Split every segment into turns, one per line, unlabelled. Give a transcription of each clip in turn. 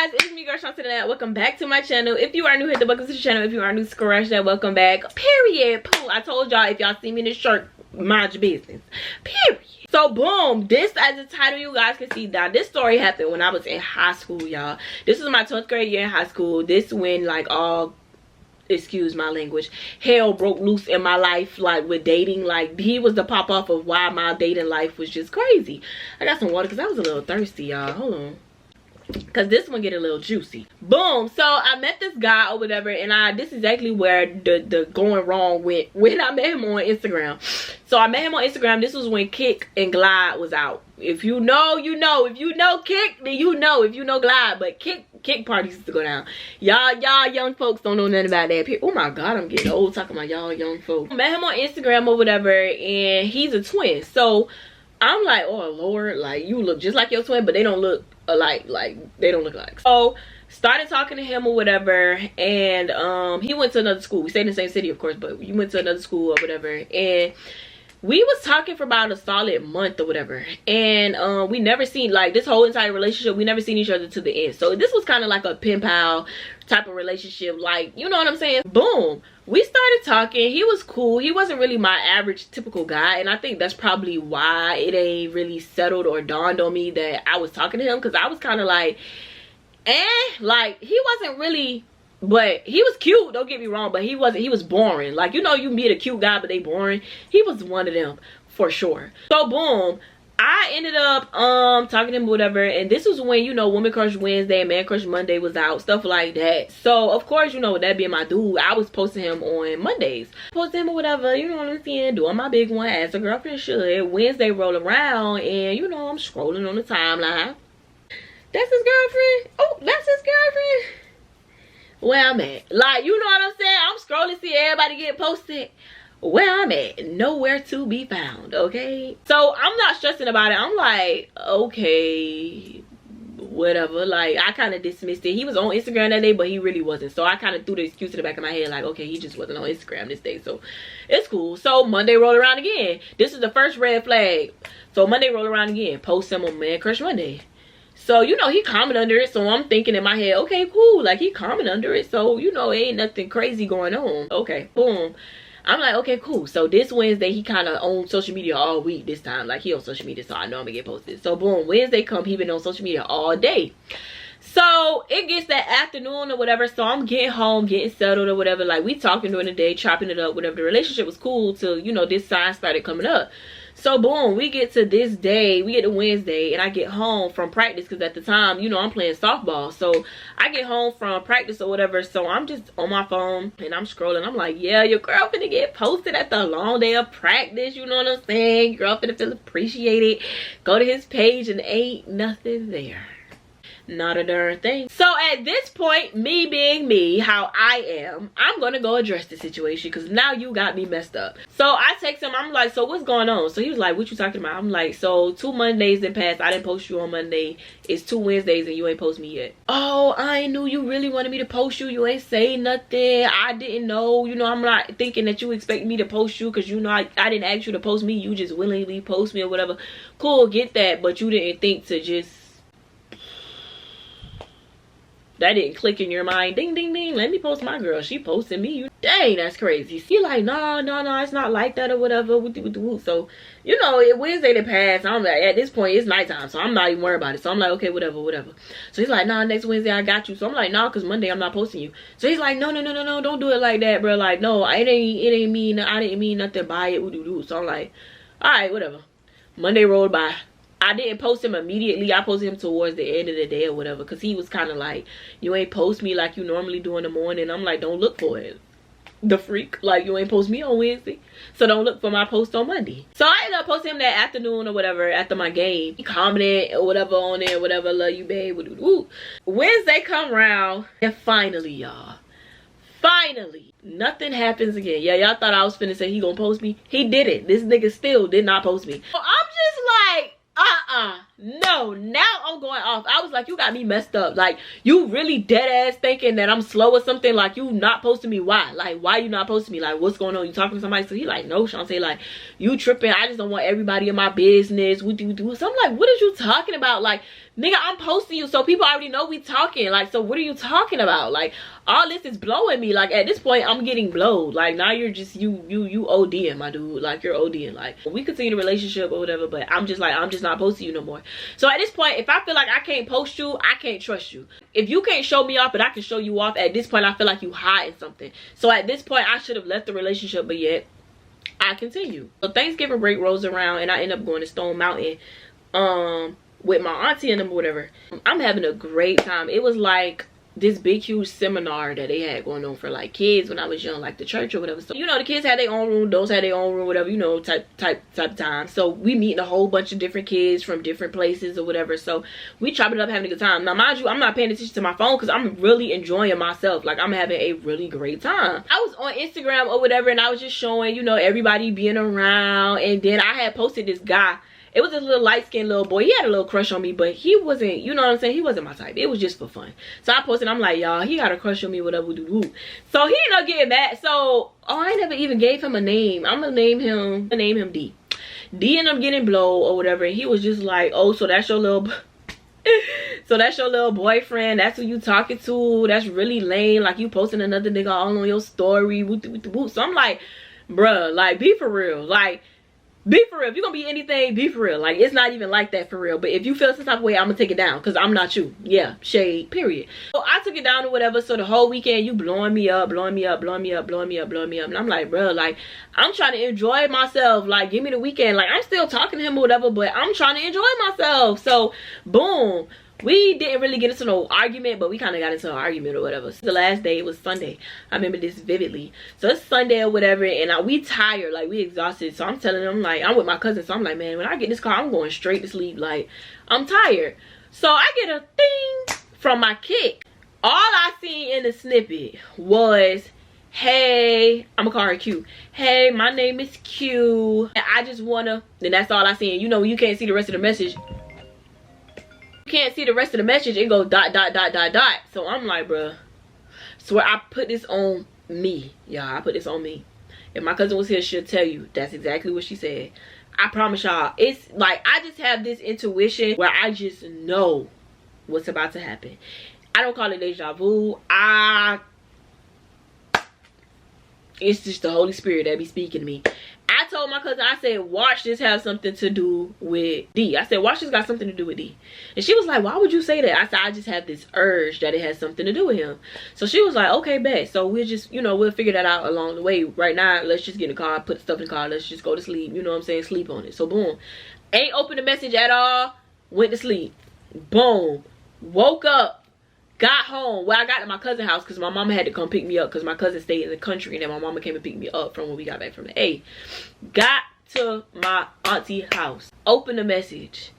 guys, it's me, girl Shant'e. Welcome back to my channel. If you are new, hit the welcome to the channel. If you are new, scratch that welcome back. Period. Boom. I told y'all, if y'all see me in this shirt, mind your business. Period. So boom, this as the title, you guys can see that this story happened when I was in high school, y'all. This was my 12th grade year in high school. This when like all, excuse my language, hell broke loose in my life, like with dating. Like he was the pop off of why my dating life was just crazy. I got some water because I was a little thirsty, y'all. Hold on, because this one get a little juicy. Boom. So I met this guy or whatever, and this is exactly where the going wrong went when I met him on Instagram. So I met him on Instagram. This was when Kick and Glide was out. If you know, you know. If you know Kick, then you know. If you know Glide, but Kick parties used to go down. Y'all young folks don't know nothing about that. Oh my god, I'm getting old talking about y'all young folks. I met him on Instagram or whatever, and he's a twin. So I'm like, oh lord, like you look just like your twin, but they don't look alike. Like they don't look alike. So started talking to him or whatever, and he went to another school. We stayed in the same city, of course, but we went to another school or whatever, and we was talking for about a solid month or whatever, and we never seen, like, this whole entire relationship, we never seen each other to the end. So this was kind of like a pen pal type of relationship, like, you know what I'm saying? Boom, we started talking. He was cool. He wasn't really my average typical guy, and I think that's probably why it ain't really settled or dawned on me that I was talking to him, because I was kind of like, like he wasn't really, but he was cute, don't get me wrong, but he was boring. Like, you know, you meet a cute guy but they boring. He was one of them for sure. So boom, I ended up talking to him whatever, and this was when, you know, Woman Crush Wednesday and Man Crush Monday was out, stuff like that. So of course, you know, with that being my dude, I was posting him on Mondays, posting him or whatever, you know what I'm saying, doing my big one as a girlfriend should. Wednesday roll around, and you know, I'm scrolling on the timeline. That's his girlfriend. Oh, that's his girlfriend. Where I'm at, like, you know what I'm saying, I'm scrolling, see everybody get posted. Where I'm at, nowhere to be found. Okay, so I'm not stressing about it. I'm like, okay, whatever. Like, I kind of dismissed it. He was on Instagram that day, but he really wasn't. So I kind of threw the excuse to the back of my head, like, okay, he just wasn't on Instagram this day, so it's cool. So Monday rolled around again. This is the first red flag. So Monday rolled around again, post him on Man Crush Monday. So, you know, he commented under it. So I'm thinking in my head, okay, cool. Like, he commented under it. So, you know, ain't nothing crazy going on. Okay, boom. I'm like, okay, cool. So this Wednesday, he kind of on social media all week this time. Like, he on social media, so I know I'm going to get posted. So, boom, Wednesday come, he been on social media all day. So it gets that afternoon or whatever. So I'm getting home, getting settled or whatever. Like, we talking during the day, chopping it up, whatever. The relationship was cool till, you know, this sign started coming up. So boom, we get to this day, we get to Wednesday, and I get home from practice, because at the time, you know, I'm playing softball. So I get home from practice or whatever, so I'm just on my phone and I'm scrolling. I'm like, yeah, your girl finna get posted at the long day of practice, you know what I'm saying? Girl finna feel appreciated. Go to his page and ain't nothing there. Not a darn thing. So at this point, me being me, how I am, I'm gonna go address the situation, because now you got me messed up. So I text him, I'm like, so what's going on? So he was like, what you talking about? I'm like, so 2 Mondays that passed, I didn't post you on Monday. It's 2 Wednesdays and you ain't post me yet. Oh, I knew you really wanted me to post you. You ain't say nothing. I didn't know. You know, I'm not thinking that you expect me to post you, because you know I didn't ask you to post me. You just willingly post me or whatever. Cool, get that, but you didn't think to just, that didn't click in your mind. Ding, ding, ding. Let me post my girl. She posted me. Dang, that's crazy. He like, no, it's not like that or whatever. So, you know, Wednesday that passed. I'm like, at this point, it's nighttime. So I'm not even worried about it. So I'm like, okay, whatever. So he's like, nah, next Wednesday I got you. So I'm like, nah, because Monday I'm not posting you. So he's like, no, don't do it like that, bro. Like, no, it ain't mean, I didn't mean nothing by it. So I'm like, all right, whatever. Monday rolled by. I didn't post him immediately. I posted him towards the end of the day or whatever, because he was kind of like, you ain't post me like you normally do in the morning. I'm like, don't look for it, the freak. Like, you ain't post me on Wednesday, so don't look for my post on Monday. So I ended up posting him that afternoon or whatever after my game. He commented or whatever on there, whatever, love you babe. Wednesday come around, and finally, y'all, finally, nothing happens again. Yeah, y'all thought I was finna say he gonna post me. He didn't. This nigga still did not post me. So I'm just like, No, now I'm going off. I was like, you got me messed up. Like, you really dead ass thinking that I'm slow or something. Like, you not posting me. Why? Like, why you not posting me? Like, what's going on? You talking to somebody? So he like, no, Shant'e, like, you tripping. I just don't want everybody in my business. So I'm like, what are you talking about? Like, nigga, I'm posting you, so people already know we talking. Like, so what are you talking about? Like, all this is blowing me. Like, at this point, I'm getting blowed. Like, now you're just, you ODing, my dude. Like, you're ODing. Like, we continue the relationship or whatever, but I'm just like, I'm just not posting you no more. So at this point, if I feel like I can't post you, I can't trust you. If you can't show me off, but I can show you off, at this point, I feel like you hiding something. So at this point, I should have left the relationship, but yet, I continue. So Thanksgiving break rolls around, and I end up going to Stone Mountain, with my auntie and them or whatever. I'm having a great time. It was like this big huge seminar that they had going on for like kids when I was young, like the church or whatever. So you know, the kids had their own room, those had their own room, whatever, you know, type time. So we meeting a whole bunch of different kids from different places or whatever. So we chopped it up, having a good time. Now mind you, I'm not paying attention to my phone because I'm really enjoying myself. Like, I'm having a really great time. I was on Instagram or whatever, and I was just showing, you know, everybody being around. And then I had posted this guy. It was this little light-skinned little boy. He had a little crush on me, but he wasn't, you know what I'm saying? He wasn't my type. It was just for fun. So I posted, I'm like, y'all, he got a crush on me, whatever. So he ended up getting mad. So, I never even gave him a name. I'm gonna name him D. D ended up getting blow or whatever. And he was just like, oh, so that's your little... So that's your little boyfriend. That's who you talking to. That's really lame. Like, you posting another nigga all on your story. So I'm like, bruh, like, be for real. Like, be for real. If you're gonna be anything, be for real. Like, it's not even like that for real. But if you feel some type of way, I'm gonna take it down, because I'm not you. Yeah, shade, period. So I took it down or whatever. So the whole weekend, you blowing me up. And I'm like, bro, like, I'm trying to enjoy myself. Like, give me the weekend. Like, I'm still talking to him or whatever, but I'm trying to enjoy myself. So boom, we didn't really get into no argument, but we kind of got into an argument or whatever. So the last day, it was Sunday. I remember this vividly. So it's Sunday or whatever, and we tired, like, we exhausted. So I'm telling them, like, I'm with my cousin, so I'm like, man, when I get in this car, I'm going straight to sleep. Like, I'm tired. So I get a thing from my kick. All I seen in the snippet was, hey, I'm gonna call her Q. Hey, my name is Q. And I just wanna, and that's all I seen. You know, you can't see the rest of the message. Can't see the rest of the message, it goes ... So I'm like, bruh, swear I put this on me, y'all. I put this on me. If my cousin was here, she'll tell you that's exactly what she said. I promise y'all. It's like, I just have this intuition where I just know what's about to happen. I don't call it deja vu. It's just the Holy Spirit that be speaking to me. I told my cousin, I said, watch this have something to do with D. I said, watch this got something to do with D. And she was like, why would you say that? I said, I just have this urge that it has something to do with him. So she was like, okay, bet. So we'll just, you know, we'll figure that out along the way. Right now, let's just get in the car, put stuff in the car, let's just go to sleep. You know what I'm saying? Sleep on it. So boom. Ain't opened the message at all. Went to sleep. Boom. Woke up. Got home. Well, I got to my cousin's house because my mama had to come pick me up because my cousin stayed in the country, and then my mama came and picked me up from when we got back from the A. Got to my auntie house. Open the message.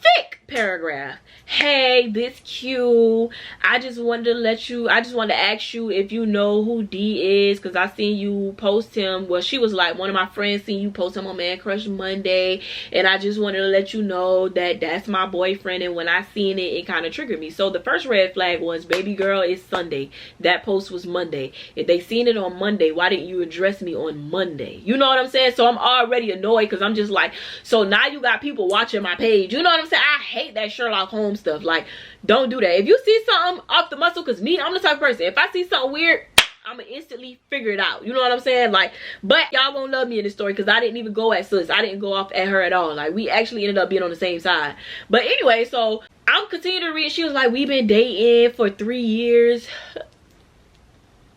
Thick paragraph. Hey, this Q. I just wanted to ask you if you know who D is, because I seen you post him. Well, she was like, one of my friends seen you post him on Man Crush Monday, and I just wanted to let you know that that's my boyfriend. And when I seen it, it kind of triggered me. So the first red flag was, baby girl, it's Sunday. That post was Monday. If they seen it on Monday, why didn't you address me on Monday? You know what I'm saying? So I'm already annoyed, because I'm just like, so now you got people watching my page. You know what I'm saying? I hate that Sherlock Holmes stuff. Like, don't do that. If you see something off the muscle, because me, I'm the type of person, if I see something weird, I'm gonna instantly figure it out. You know what I'm saying? Like, but y'all won't love me in this story because I didn't even go at sis. I didn't go off at her at all. Like, we actually ended up being on the same side. But anyway, so I'm continuing to read. She was like, we've been dating for 3 years.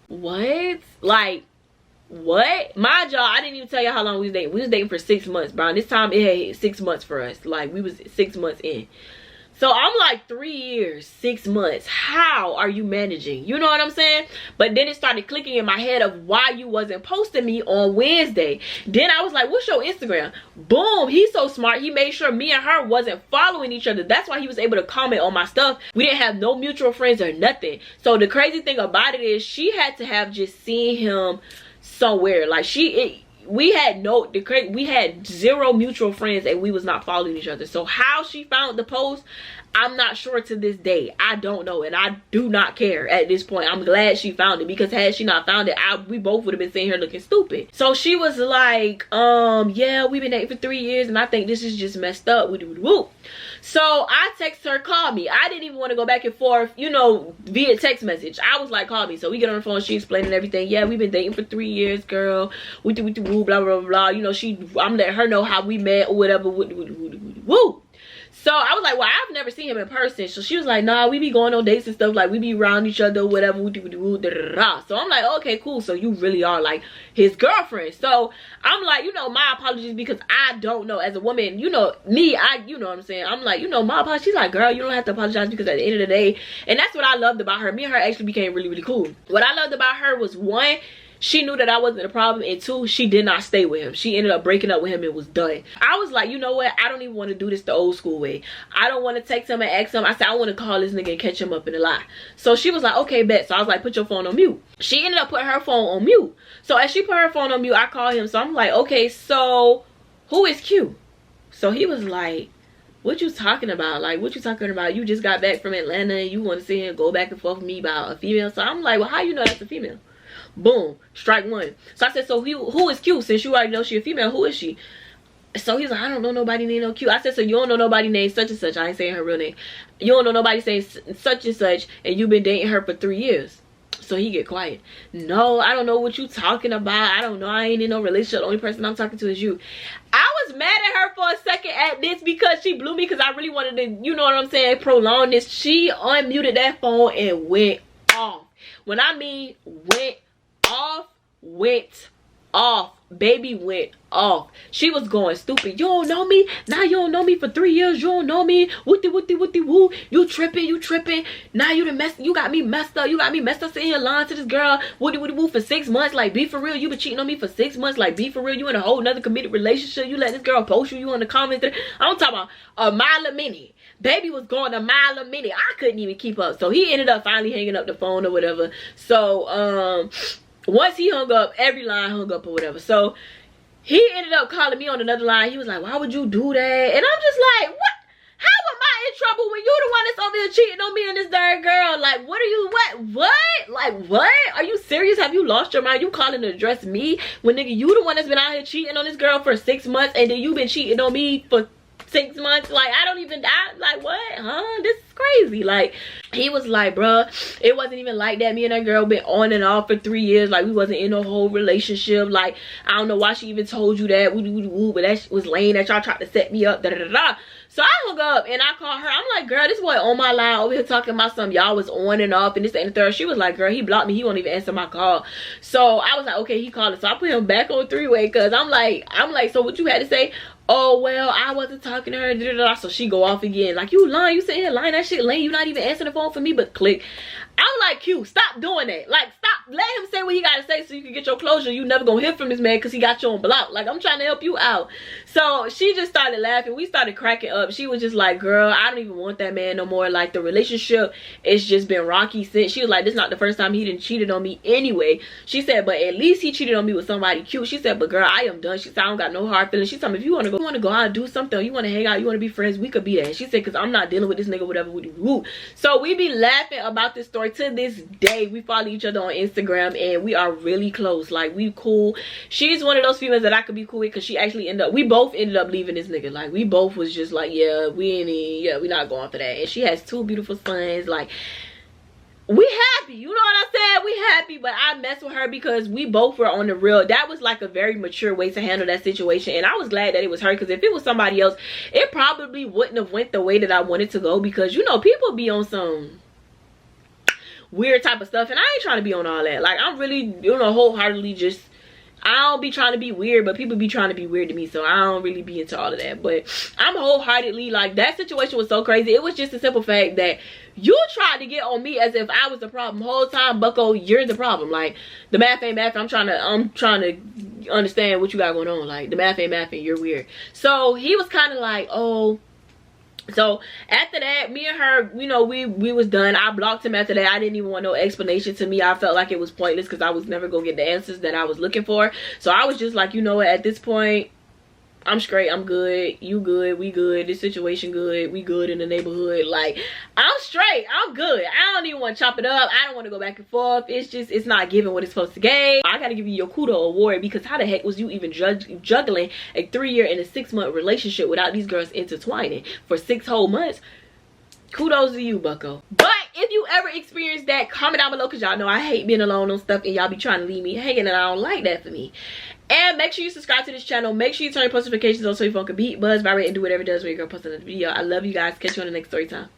What? Like, what? My y'all, I didn't even tell y'all how long we was dating. We was dating for 6 months, bro. And this time it had 6 months for us. Like, we was 6 months in. So I'm like, 3 years, 6 months. How are you managing? You know what I'm saying? But then it started clicking in my head of why you wasn't posting me on Wednesday. Then I was like, what's your Instagram? Boom, he's so smart. He made sure me and her wasn't following each other. That's why he was able to comment on my stuff. We didn't have no mutual friends or nothing. So the crazy thing about it is she had to have just seen him somewhere. Like, we had 0 mutual friends and we was not following each other. So how she found the post, I'm not sure to this day. I don't know, and I do not care at this point. I'm glad she found it, because had she not found it, we both would have been sitting here looking stupid. So she was like, yeah, we've been dating for 3 years and I think this is just messed up. Woo. So I text her, call me. I didn't even want to go back and forth, you know, via text message. I was like, call me. So we get on the phone, she explaining everything. Yeah, we've been dating for 3 years, girl. Woo, blah, blah, blah. You know, I'm letting her know how we met or whatever. Woo. So I was like, well, I've never seen him in person. So she was like, nah, we be going on dates and stuff. Like, we be around each other, whatever. So I'm like, okay, cool. So you really are, like, his girlfriend. So I'm like, you know, my apologies, because I don't know. As a woman, you know, me, you know what I'm saying? I'm like, you know, my apologies. She's like, girl, you don't have to apologize, because at the end of the day, and that's what I loved about her. Me and her actually became really, really cool. What I loved about her was, 1, she knew that I wasn't a problem, and 2, she did not stay with him. She ended up breaking up with him and was done. I was like, you know what? I don't even want to do this the old school way. I don't want to text him and ask him. I said, I want to call this nigga and catch him up in a lie. So she was like, okay, bet. So I was like, put your phone on mute. She ended up putting her phone on mute. So as she put her phone on mute, I called him. So I'm like, okay, so who is Q? So he was like, what you talking about? Like, what you talking about? You just got back from Atlanta and you want to sit here and go back and forth with me about a female? So I'm like, well, how you know that's a female? Boom, strike 1. So I said, so who is Q? Since you already know she a female, who is she? So he's like, I don't know nobody named no Q. I said, so you don't know nobody named such and such. I ain't saying her real name. You don't know nobody saying such and such, and you've been dating her for 3 years. So he get quiet. No, I don't know what you talking about. I don't know. I ain't in no relationship. The only person I'm talking to is you. I was mad at her for a second at this, because she blew me, because I really wanted to, you know what I'm saying, prolong this. She unmuted that phone and went off. When I mean went off, baby, went off. She was going stupid. You don't know me? Now you don't know me for 3 years. You don't know me. Woo. You tripping. Now you got me messed up. You got me messed up sitting here lying to this girl. Woo for 6 months. Like, be for real. You been cheating on me for 6 months. Like, be for real. You in a whole nother committed relationship. You let this girl post you in the comments. I'm talking about a mile a minute. Baby was going a mile a minute. I couldn't even keep up. So he ended up finally hanging up the phone or whatever. So once he hung up, every line hung up or whatever. So he ended up calling me on another line. He was like, why would you do that? And I'm just like, what? How am I in trouble when you the one that's over here cheating on me and this third girl? Like, what are you, what? Like, what? Are you serious? Have you lost your mind? You calling to address me when, nigga, you the one that's been out here cheating on this girl for 6 months, and then you been cheating on me for 6 months? Like, like, what? Huh? This is crazy. Like, he was like, bruh, it wasn't even like that. Me and that girl been on and off for 3 years. Like, we wasn't in a whole relationship. Like, I don't know why she even told you that. But that was lame that y'all tried to set me up. So I hung up and I called her. I'm like, girl, this boy on my line over here talking about something. Y'all was on and off and this and the third. She was like, girl, he blocked me. He won't even answer my call. So I was like, okay, he called it. So I put him back on 3-way, because I'm like, so what you had to say? Oh, well, I wasn't talking to her. So she go off again. Like, you lying. You sitting here lying. That shit lame. You not even answering the phone for me, but click. I'm like, Q, stop doing that. Like, stop. Let him say what he got to say so you can get your closure. You never gonna hear from this man because he got you on block. Like, I'm trying to help you out. So she just started laughing. We started cracking up. She was just like, girl, I don't even want that man no more. Like, the relationship, it's just been rocky since. She was like, this is not the first time he done cheated on me anyway. She said, but at least he cheated on me with somebody cute. She said, but girl, I am done. She said, I don't got no hard feelings. She told me, if you want to go out and do something, or you want to hang out, you want to be friends, we could be that. She said, because I'm not dealing with this nigga, whatever. So we be laughing about this story to this day. We follow each other on Instagram and we are really close. Like, we cool. She's one of those females that I could be cool with, because she actually we both ended up leaving this nigga. Like, we both was just like, yeah, we not going for that. And she has 2 beautiful sons. Like, we happy, you know what I said? We happy. But I messed with her because we both were on the real. That was like a very mature way to handle that situation, and I was glad that it was her, because if it was somebody else, it probably wouldn't have went the way that I wanted to go, because you know, people be on some weird type of stuff, and I ain't trying to be on all that. Like, I'm really, you know, wholeheartedly just, I don't be trying to be weird, but people be trying to be weird to me, so I don't really be into all of that. But I'm wholeheartedly, like, that situation was so crazy. It was just a simple fact that you tried to get on me as if I was the problem the whole time. Bucko, you're the problem. Like, the math ain't math. I'm trying to understand what you got going on. Like, the math ain't math and you're weird. So he was kind of like, oh, So after that, me and her, you know, we was done. I blocked him after that. I didn't even want no explanation. To me, I felt like it was pointless because I was never gonna get the answers that I was looking for. So I was just like, you know what, at this point, I'm straight, I'm good, you good, we good, this situation good, we good in the neighborhood. Like, I'm straight, I'm good. I don't even want to chop it up. I don't want to go back and forth. It's just, it's not giving what it's supposed to give. I gotta give you your kudo award, because how the heck was you even juggling a 3-year and a 6-month relationship without these girls intertwining for 6 whole months? Kudos to you, bucko. But if you ever experience that, comment down below, because y'all know I hate being alone on stuff and y'all be trying to leave me hanging, and I don't like that for me. And make sure you subscribe to this channel. Make sure you turn your post notifications on so your phone can be buzzed, vibrate, and do whatever it does when your girl posts another video. I love you guys. Catch you on the next story time.